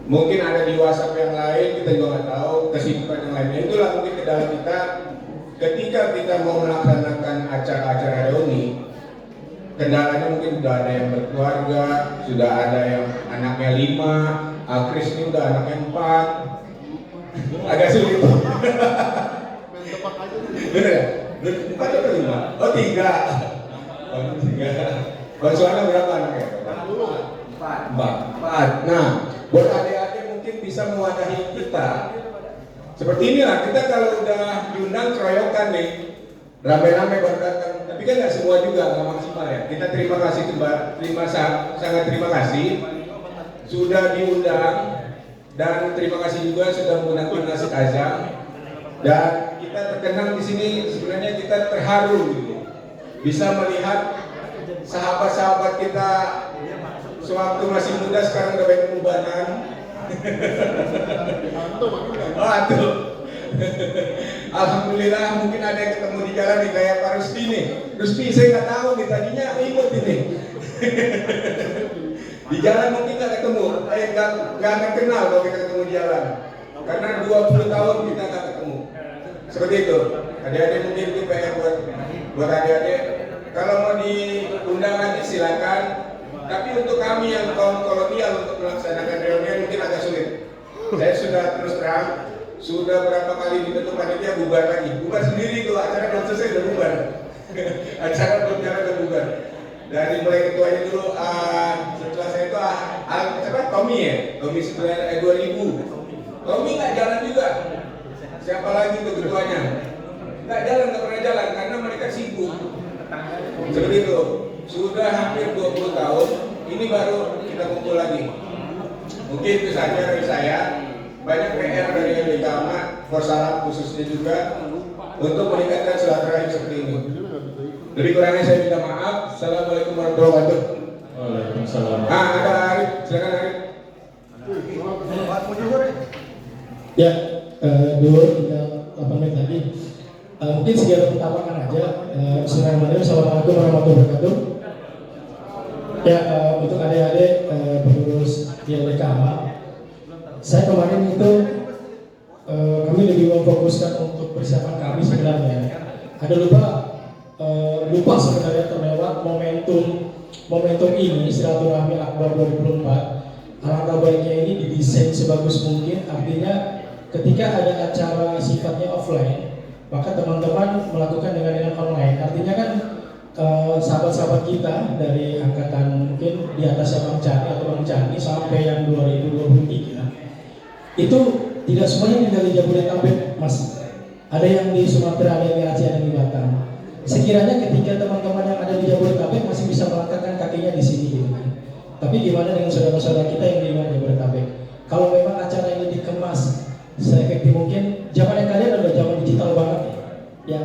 Mungkin ada di WhatsApp yang lain, kita juga nggak tahu, kesibukan yang lainnya. Itulah mungkin kendala kita ketika kita mau melaksanakan acara-acara reuni. Kendalanya mungkin sudah ada yang berkeluarga, sudah ada yang anaknya 5, Kris ini udah anaknya 4. Agak sulit. Bener ya? 4 atau 5? Oh 3. Oh 3. Bang Suwana berapa anaknya? 4. Nah, buat adik-adik mungkin bisa mewadahi kita. Seperti inilah, kita kalau udah diundang keroyokan nih, rame-rame baru datang. Tapi kan nggak semua juga, nggak maksimal ya. Kita terima kasih, sangat terima kasih sudah diundang, dan terima kasih juga sudah menggunakan nasi azam. Dan kita terkenang di sini, sebenarnya kita terharu gitu, bisa melihat sahabat-sahabat kita sewaktu masih muda sekarang udah banyak perubahan. Tuh. Alhamdulillah mungkin ada yang ketemu di jalan nih kayak Pak Rusdi nih. Rusdi saya nggak tahu nih, tadinya ikut ini. Di jalan mungkin nggak ketemu, nggak akan kenal kalau kita ketemu di jalan. Karena 20 tahun kita nggak ketemu. Seperti itu. Adik-adik mungkin itu PR buat adik-adik. Kalau mau diundang nanti silakan. Tapi untuk kami yang kaum kolonial untuk melaksanakan reuni mungkin agak sulit. Saya sudah terus terang, sudah berapa kali dibentuk panitia bubar lagi. Bubar sendiri tuh, acara belum selesai udah bubar. Acara belum jalan udah bubar. Dari mulai ketuanya dulu, setelah saya itu Tommy ya, Tommy 2000. Tommy nggak jalan juga. Siapa lagi tuh ketuanya? Nggak jalan, nggak pernah jalan karena mereka sibuk. Seperti itu. Sudah hampir 20 tahun, ini baru kita kumpul lagi. Mungkin itu saja dari saya. Banyak PR dari LDK Ahmad, Korsalam khususnya juga untuk meningkatkan silaturahim seperti ini. Lebih kurangnya saya minta maaf. Assalamualaikum warahmatullahi wabarakatuh. Waalaikumsalam. Ada Arif, silakan Arif. Ya, dulu tinggal 8 menit lagi. Mungkin sekian pertamakan aja. Bismillahirrahmanirrahim. Assalamualaikum warahmatullahi wabarakatuh. Ya, untuk adik-adik pengurus di LDK Ahmad, saya kemarin itu kami lebih memfokuskan untuk persiapan kami sebenarnya. Ada lupa sebenarnya terlewat momentum ini silaturahmi Akbar 2004. Alangkah baiknya ini didesain sebagus mungkin. Artinya ketika ada acara sifatnya offline, maka teman-teman melakukan dengan online. Artinya kan sahabat-sahabat kita dari angkatan mungkin di atas Bang Cani atau Bang Cani sampai yang 2023 itu tidak semuanya tinggal di Jabodetabek, Mas. Ada yang di Sumatera, ada yang di Aceh, ada yang di Batam. Sekiranya ketika teman-teman yang ada di Jabodetabek masih bisa melangkahkan kakinya di sini gitu kan. Tapi gimana dengan saudara-saudara kita yang di luar Jabodetabek? Kalau memang acara ini dikemas seefektif mungkin, zaman yang kalian adalah zaman digital banget ya.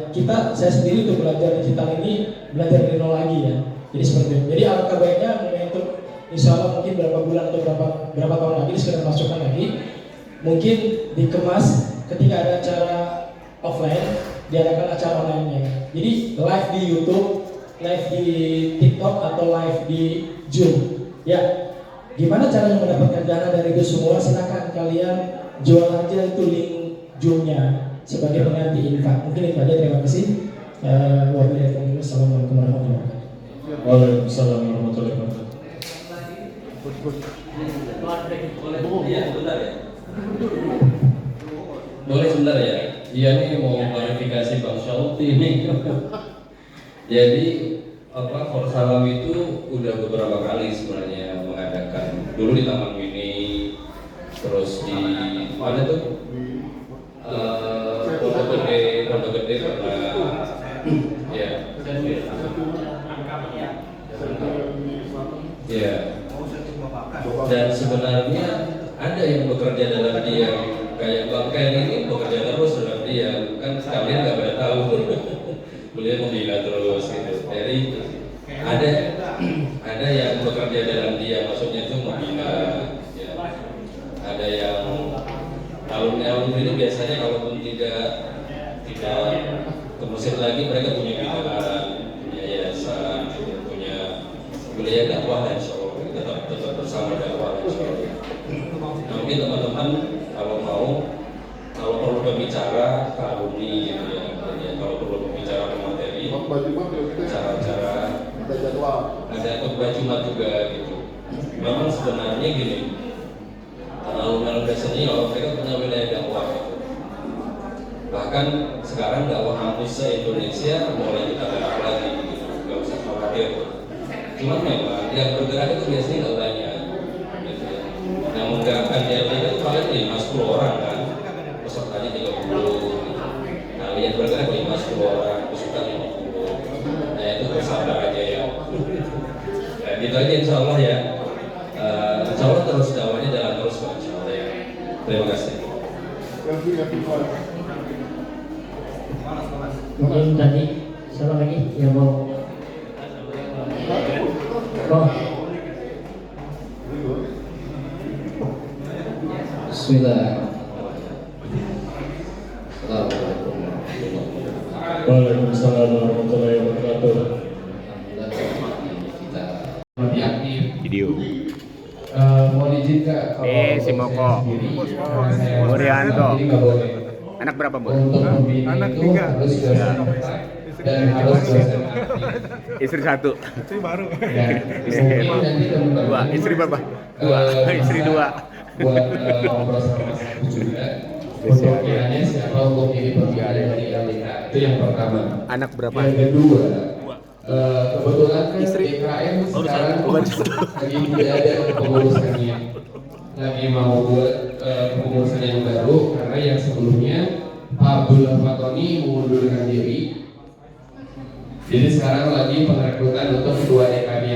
Saya sendiri untuk belajar digital ini belajar dari nol lagi ya. Jadi seperti itu. Jadi alangkah baiknya momentum insya Allah mungkin berapa bulan atau berapa tahun lagi sekedar masukkan lagi. Mungkin dikemas ketika ada acara offline, diadakan acara online-nya. Jadi live di YouTube, live di TikTok atau live di Zoom. Ya, gimana caranya mendapatkan dana dari itu semua? Silakan kalian jual aja itu link Zoom-nya sebagai pengganti infak. Mungkin itu aja. Terima kasih. Wabillahi Assalamualaikum warahmatullahi wabarakatuh. Waalaikumsalam warahmatullahi wabarakatuh. Boleh sebentar ya? Iya nih mau klarifikasi Bang Syauti nih. Jadi Korsalam itu udah beberapa kali sebenarnya mengadakan. Dulu di Taman Mini, terus di mana tuh? Pondok Gede pernah. Ya. Ya. Dan sebenarnya ada yang bekerja dalam diam, kayak Bang Ken ini bekerja terus dalam diam, kan kalian nggak pada tahu. Beliau membina terus gitu. Jadi ada yang bekerja dalam diam, maksudnya itu membina. Ya. Ada yang alumni ini biasanya kalaupun tidak kemudian lagi mereka punya bidang, punya yayasan, punya wilayah dakwah dan insya Allah tetap bersama dakwah insya Allah. Nah, mungkin teman-teman kalau perlu berbicara ke alumni gitu ya, kalau perlu berbicara ke materi, cara-cara ada khutbah Jumat juga gitu. Memang sebenarnya gini, alumni senior mereka punya wilayah dakwah gitu. Bahkan sekarang dakwah kampus se-Indonesia mulai kita gerak lagi gitu, nggak usah khawatir. Cuman memang yang bergerak itu biasanya nggak banyak gitu ya. Yang menggerakkan DLT itu paling 5-10 orang kan, pesertanya 30. Nah yang bergerak 5-10 orang, peserta 50. Nah itu bersabar aja ya. Nah gitu aja insya Allah ya. Insya Allah terus dakwahnya jalan terus Pak, insya Allah ya. Terima kasih. Mungkin tadi siapa lagi yang mau? Bismillah. Assalamualaikum. Waalaikumsalam warahmatullahi wabarakatuh. Kita lebih aktif. Video. Mohon izin Kak, kalau si Moko. saya Murianto. jadi nggak boleh. Anak berapa, Bu? Untuk pembimbing itu harus dosen dan harus dosen aktif. Istri 1. Ya, mungkin nanti teman-teman 2. Istri berapa? 2. Istri 2. buat ngobrol sama Mas Agus juga. Perwakilannya siapa untuk jadi pembimbing dari LDK, itu yang pertama. Anak berapa? Yang kedua, kebetulan kan DKM sekarang lagi tidak ada pengurusannya, lagi mau buat pengurusan yang baru karena yang sebelumnya Pak Abdullah Fatoni mengundurkan diri. Jadi sekarang lagi perekrutan untuk ketua DKM